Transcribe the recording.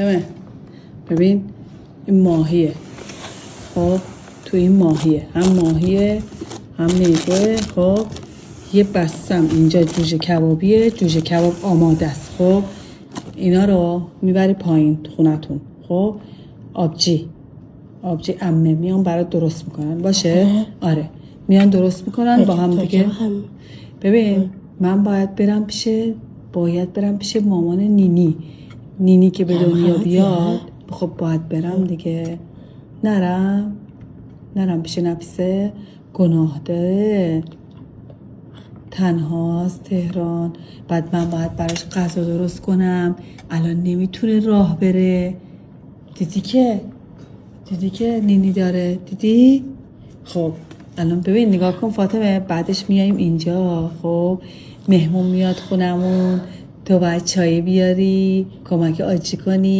فاطمه ببین این ماهیه. خب تو این ماهیه، هم ماهیه هم نیگوه. خب یه بستم اینجا جوجه کبابیه، جوجه کباب آماده است. خب اینا رو میبری پایین خونتون. خب آبجی عمه میان برات درست میکنن باشه. آره میان درست میکنن با هم دیگه. ببین من باید برم پیش مامان نینی که به دنیا بیاد. خب باید برم دیگه. نرم پیش نفیسه، گناه داره، تنهاست تهران. بعد من باید براش غذا درست کنم، الان نمیتونه راه بره. دیدی که نینی داره؟ دیدی؟ خب الان ببین نگاه کن فاطمه، بعدش میایم اینجا. خب مهمون میاد خونمون، تو باید چای بیاری، کمک آجی کنی.